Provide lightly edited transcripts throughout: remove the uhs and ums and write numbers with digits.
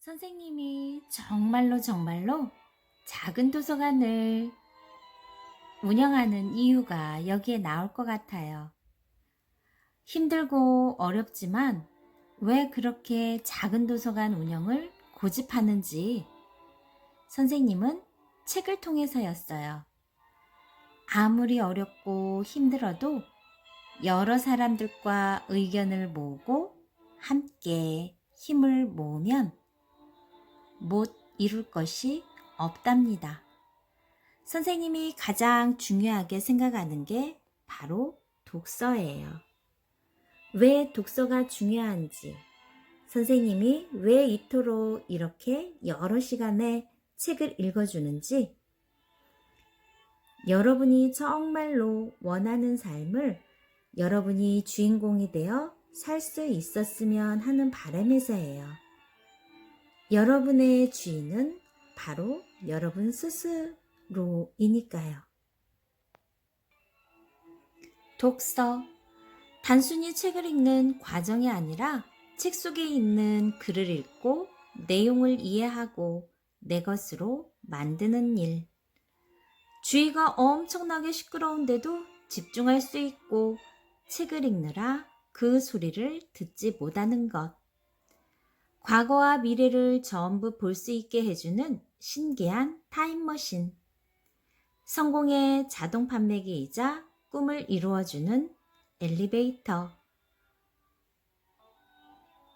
선생님이 정말로 작은 도서관을 운영하는 이유가 여기에 나올 것 같아요. 힘들고 어렵지만 왜 그렇게 작은 도서관 운영을 고집하는지 선생님은 책을 통해서였어요. 아무리 어렵고 힘들어도 여러 사람들과 의견을 모으고 함께 힘을 모으면 못 이룰 것이 없답니다. 선생님이 가장 중요하게 생각하는 게 바로 독서예요. 왜 독서가 중요한지, 선생님이 왜 이토록 이렇게 여러 시간에 책을 읽어주는지, 여러분이 정말로 원하는 삶을 여러분이 주인공이 되어 살 수 있었으면 하는 바람에서예요. 여러분의 주인은 바로 여러분 스스로이니까요. 독서, 단순히 책을 읽는 과정이 아니라 책 속에 있는 글을 읽고 내용을 이해하고 내 것으로 만드는 일. 주위가 엄청나게 시끄러운데도 집중할 수 있고 책을 읽느라 그 소리를 듣지 못하는 것. 과거와 미래를 전부 볼 수 있게 해주는 신기한 타임머신. 성공의 자동 판매기이자 꿈을 이루어주는 엘리베이터.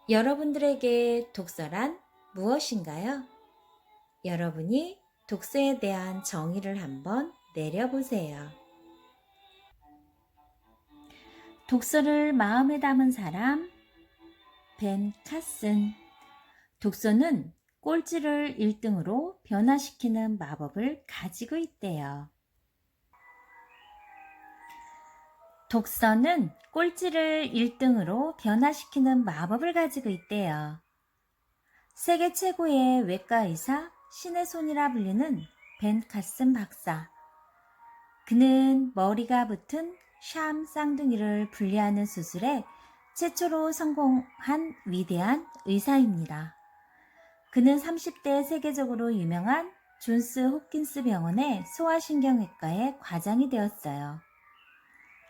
여러분들에게 독서란 무엇인가요? 여러분이 독서에 대한 정의를 한번 내려보세요. 독서를 마음에 담은 사람, 벤 카슨. 독서는 꼴찌를 1등으로 변화시키는 마법을 가지고 있대요. 독서는 꼴찌를 1등으로 변화시키는 마법을 가지고 있대요. 세계 최고의 외과의사, 신의 손이라 불리는 벤 카슨 박사. 그는 머리가 붙은 샴 쌍둥이를 분리하는 수술에 최초로 성공한 위대한 의사입니다. 그는 30대 세계적으로 유명한 존스 홉킨스 병원의 소아신경외과의 과장이 되었어요.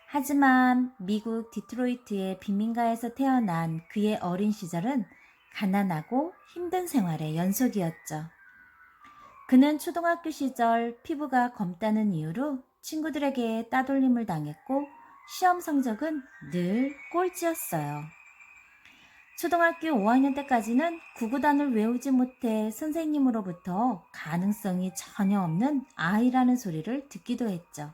하지만 미국 디트로이트의 빈민가에서 태어난 그의 어린 시절은 가난하고 힘든 생활의 연속이었죠. 그는 초등학교 시절 피부가 검다는 이유로 친구들에게 따돌림을 당했고 시험 성적은 늘 꼴찌였어요. 초등학교 5학년 때까지는 구구단을 외우지 못해 선생님으로부터 가능성이 전혀 없는 아이라는 소리를 듣기도 했죠.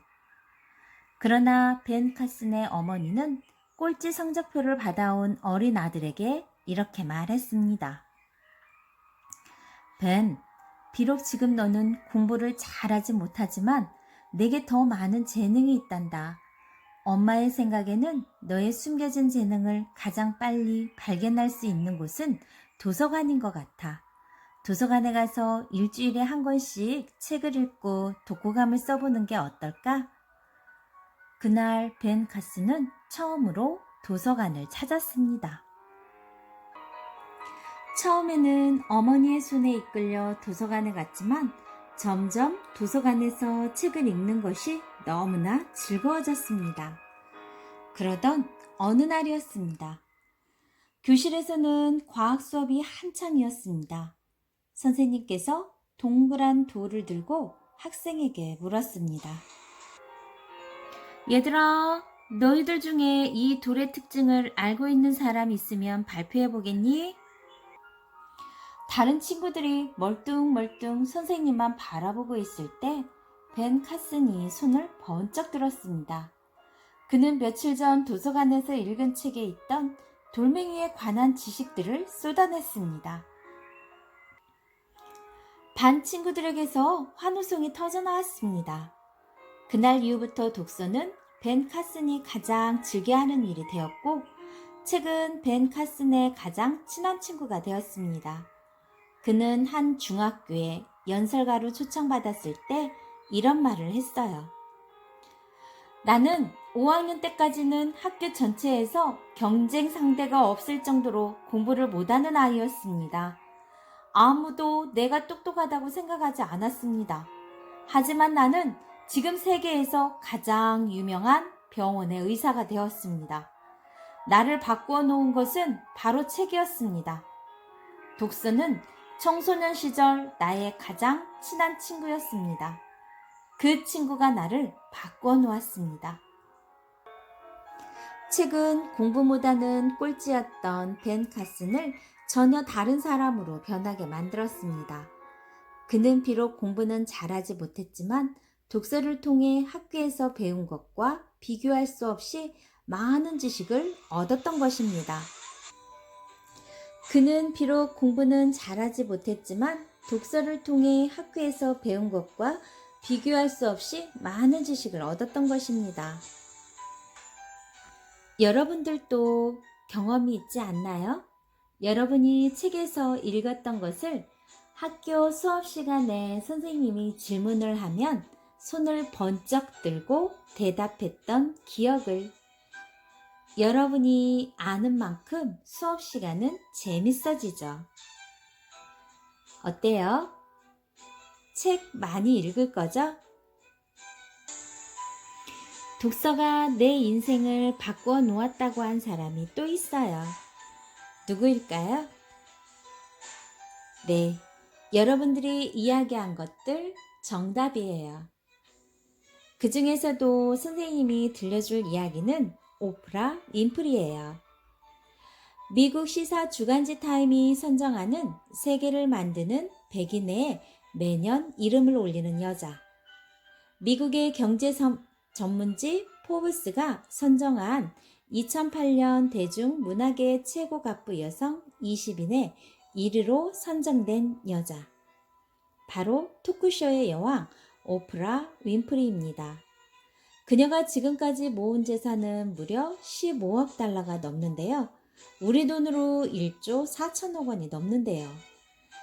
그러나 벤 카슨의 어머니는 꼴찌 성적표를 받아온 어린 아들에게 이렇게 말했습니다. 벤, 비록 지금 너는 공부를 잘하지 못하지만 내게 더 많은 재능이 있단다. 엄마의 생각에는 너의 숨겨진 재능을 가장 빨리 발견할 수 있는 곳은 도서관인 것 같아. 도서관에 가서 일주일에 한 권씩 책을 읽고 독후감을 써보는 게 어떨까? 그날 벤 카슨은 처음으로 도서관을 찾았습니다. 처음에는 어머니의 손에 이끌려 도서관에 갔지만 점점 도서관에서 책을 읽는 것이 너무나 즐거워졌습니다. 그러던 어느 날이었습니다. 교실에서는 과학 수업이 한창이었습니다. 선생님께서 동그란 돌을 들고 학생에게 물었습니다. 얘들아, 너희들 중에 이 돌의 특징을 알고 있는 사람 있으면 발표해 보겠니? 다른 친구들이 멀뚱멀뚱 선생님만 바라보고 있을 때 벤 카슨이 손을 번쩍 들었습니다. 그는 며칠 전 도서관에서 읽은 책에 있던 돌멩이에 관한 지식들을 쏟아냈습니다. 반 친구들에게서 환호성이 터져나왔습니다. 그날 이후부터 독서는 벤 카슨이 가장 즐겨하는 일이 되었고 책은 벤 카슨의 가장 친한 친구가 되었습니다. 그는 한 중학교에 연설가로 초청받았을 때 이런 말을 했어요. 나는 5학년 때까지는 학교 전체에서 경쟁 상대가 없을 정도로 공부를 못하는 아이였습니다. 아무도 내가 똑똑하다고 생각하지 않았습니다. 하지만 나는 지금 세계에서 가장 유명한 병원의 의사가 되었습니다. 나를 바꾸어 놓은 것은 바로 책이었습니다. 독서는 청소년 시절 나의 가장 친한 친구였습니다. 그 친구가 나를 바꾸어 놓았습니다. 책은 공부보다는 꼴찌였던 벤 카슨을 전혀 다른 사람으로 변하게 만들었습니다. 그는 비록 공부는 잘하지 못했지만 독서를 통해 학교에서 배운 것과 비교할 수 없이 많은 지식을 얻었던 것입니다. 그는 비록 공부는 잘하지 못했지만 독서를 통해 학교에서 배운 것과 비교할 수 없이 많은 지식을 얻었던 것입니다. 여러분들도 경험이 있지 않나요? 여러분이 책에서 읽었던 것을 학교 수업 시간에 선생님이 질문을 하면 손을 번쩍 들고 대답했던 기억을. 여러분이 아는 만큼 수업 시간은 재밌어지죠. 어때요? 책 많이 읽을 거죠? 독서가 내 인생을 바꾸어 놓았다고 한 사람이 또 있어요. 누구일까요? 네, 여러분들이 이야기한 것들 정답이에요. 그 중에서도 선생님이 들려줄 이야기는 오프라 윈프리예요. 미국 시사 주간지 타임이 선정하는 세계를 만드는 100인에 매년 이름을 올리는 여자. 미국의 경제 전문지 포브스가 선정한 2008년 대중문화계 최고 갑부 여성 20인에 1위로 선정된 여자. 바로 토크쇼의 여왕 오프라 윈프리입니다. 그녀가 지금까지 모은 재산은 무려 15억 달러가 넘는데요. 우리 돈으로 1조 4천억 원이 넘는데요.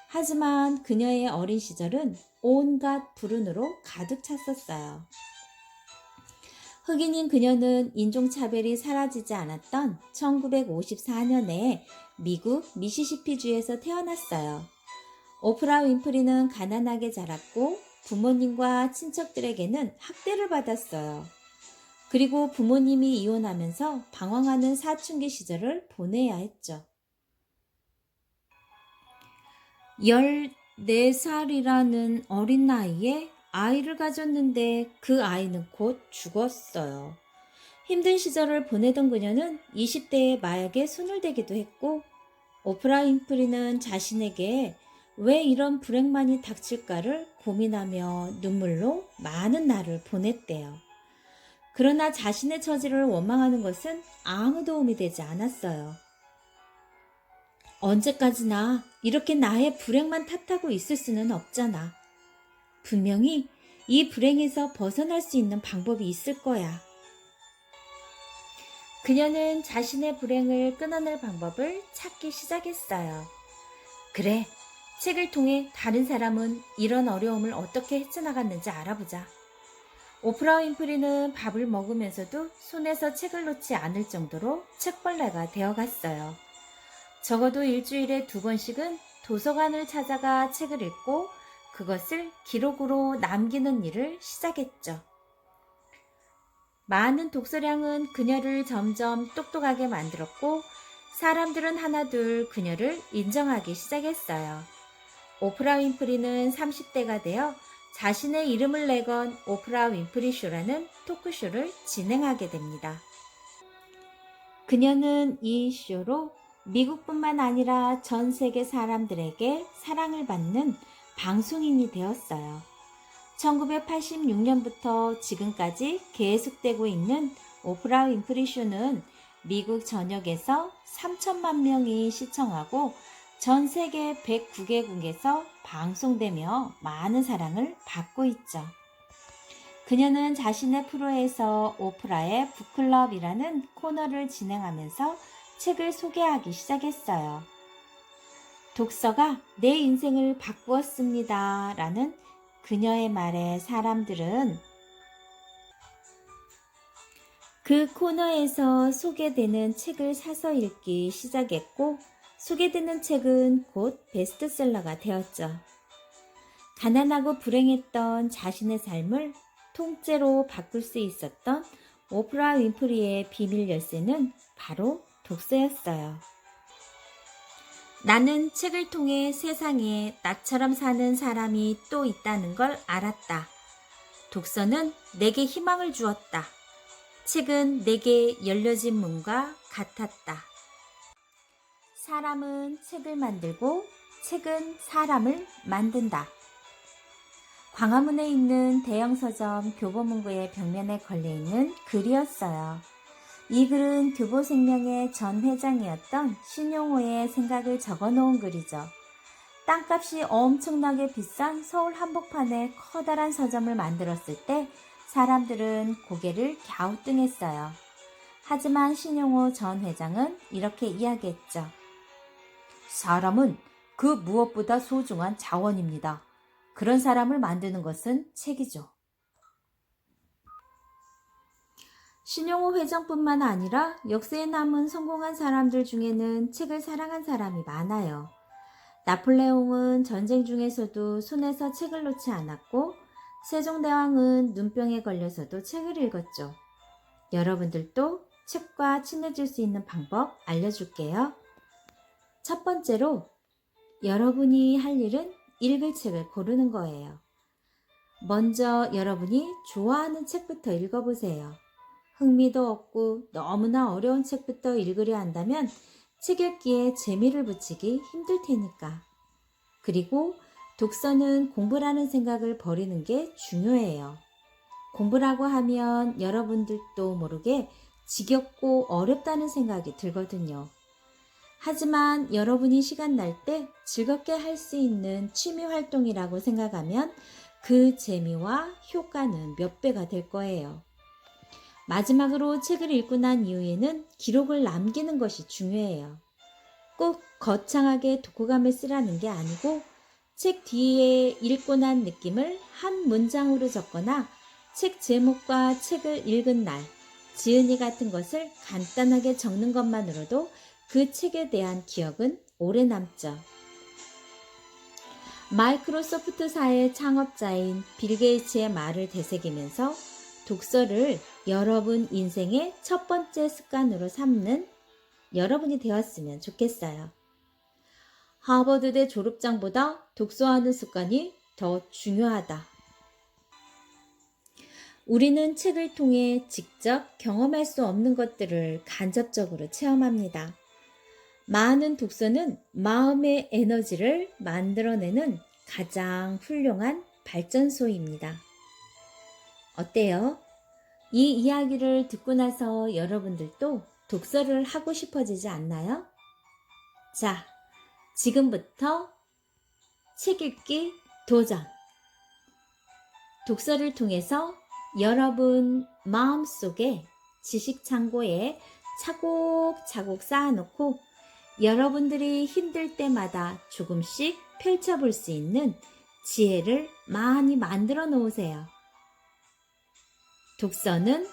하지만 그녀의 어린 시절은 온갖 불운으로 가득 찼었어요. 흑인인 그녀는 인종차별이 사라지지 않았던 1954년에 미국 미시시피주에서 태어났어요. 오프라 윈프리는 가난하게 자랐고 부모님과 친척들에게는 학대를 받았어요. 그리고 부모님이 이혼하면서 방황하는 사춘기 시절을 보내야 했죠. 14살이라는 어린 나이에 아이를 가졌는데 그 아이는 곧 죽었어요. 힘든 시절을 보내던 그녀는 20대에 마약에 손을 대기도 했고 오프라 윈프리는 자신에게 왜 이런 불행만이 닥칠까를 고민하며 눈물로 많은 날을 보냈대요. 그러나 자신의 처지를 원망하는 것은 아무 도움이 되지 않았어요. 언제까지나 이렇게 나의 불행만 탓하고 있을 수는 없잖아. 분명히 이 불행에서 벗어날 수 있는 방법이 있을 거야. 그녀는 자신의 불행을 끊어낼 방법을 찾기 시작했어요. 그래, 책을 통해 다른 사람은 이런 어려움을 어떻게 헤쳐나갔는지 알아보자. 오프라 윈프리는 밥을 먹으면서도 손에서 책을 놓지 않을 정도로 책벌레가 되어갔어요. 적어도 일주일에 2번씩은 도서관을 찾아가 책을 읽고 그것을 기록으로 남기는 일을 시작했죠. 많은 독서량은 그녀를 점점 똑똑하게 만들었고 사람들은 하나둘 그녀를 인정하기 시작했어요. 오프라 윈프리는 30대가 되어 자신의 이름을 내건 오프라 윈프리 쇼라는 토크쇼를 진행하게 됩니다. 그녀는 이 쇼로 미국뿐만 아니라 전 세계 사람들에게 사랑을 받는 방송인이 되었어요. 1986년부터 지금까지 계속되고 있는 오프라 윈프리 쇼는 미국 전역에서 3천만 명이 시청하고 전 세계 109개국에서 방송되며 많은 사랑을 받고 있죠. 그녀는 자신의 프로에서 오프라의 북클럽이라는 코너를 진행하면서 책을 소개하기 시작했어요. 독서가 내 인생을 바꾸었습니다. 라는 그녀의 말에 사람들은 그 코너에서 소개되는 책을 사서 읽기 시작했고 소개되는 책은 곧 베스트셀러가 되었죠. 가난하고 불행했던 자신의 삶을 통째로 바꿀 수 있었던 오프라 윈프리의 비밀 열쇠는 바로 독서였어요. 나는 책을 통해 세상에 나처럼 사는 사람이 또 있다는 걸 알았다. 독서는 내게 희망을 주었다. 책은 내게 열려진 문과 같았다. 사람은 책을 만들고 책은 사람을 만든다. 광화문에 있는 대형 서점 교보문고의 벽면에 걸려있는 글이었어요. 이 글은 교보생명의 전 회장이었던 신용호의 생각을 적어놓은 글이죠. 땅값이 엄청나게 비싼 서울 한복판에 커다란 서점을 만들었을 때 사람들은 고개를 갸우뚱했어요. 하지만 신용호 전 회장은 이렇게 이야기했죠. 사람은 그 무엇보다 소중한 자원입니다. 그런 사람을 만드는 것은 책이죠. 신용호 회장뿐만 아니라 역사에 남은 성공한 사람들 중에는 책을 사랑한 사람이 많아요. 나폴레옹은 전쟁 중에서도 손에서 책을 놓지 않았고 세종대왕은 눈병에 걸려서도 책을 읽었죠. 여러분들도 책과 친해질 수 있는 방법 알려줄게요. 첫 번째로 여러분이 할 일은 읽을 책을 고르는 거예요. 먼저 여러분이 좋아하는 책부터 읽어보세요. 흥미도 없고 너무나 어려운 책부터 읽으려 한다면 책 읽기에 재미를 붙이기 힘들 테니까. 그리고 독서는 공부라는 생각을 버리는 게 중요해요. 공부라고 하면 여러분들도 모르게 지겹고 어렵다는 생각이 들거든요. 하지만 여러분이 시간 날 때 즐겁게 할 수 있는 취미 활동이라고 생각하면 그 재미와 효과는 몇 배가 될 거예요. 마지막으로 책을 읽고 난 이후에는 기록을 남기는 것이 중요해요. 꼭 거창하게 독후감을 쓰라는 게 아니고 책 뒤에 읽고 난 느낌을 한 문장으로 적거나 책 제목과 책을 읽은 날, 지은이 같은 것을 간단하게 적는 것만으로도 그 책에 대한 기억은 오래 남죠. 마이크로소프트사의 창업자인 빌 게이츠의 말을 되새기면서 독서를 여러분 인생의 첫 번째 습관으로 삼는 여러분이 되었으면 좋겠어요. 하버드대 졸업장보다 독서하는 습관이 더 중요하다. 우리는 책을 통해 직접 경험할 수 없는 것들을 간접적으로 체험합니다. 많은 독서는 마음의 에너지를 만들어내는 가장 훌륭한 발전소입니다. 어때요? 이 이야기를 듣고 나서 여러분들도 독서를 하고 싶어지지 않나요? 자, 지금부터 책 읽기 도전! 독서를 통해서 여러분 마음속에 지식 창고에 차곡차곡 쌓아놓고 여러분들이 힘들 때마다 조금씩 펼쳐볼 수 있는 지혜를 많이 만들어 놓으세요. 독서는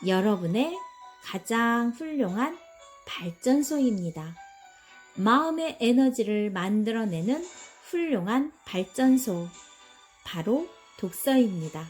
여러분의 가장 훌륭한 발전소입니다. 마음의 에너지를 만들어내는 훌륭한 발전소, 바로 독서입니다.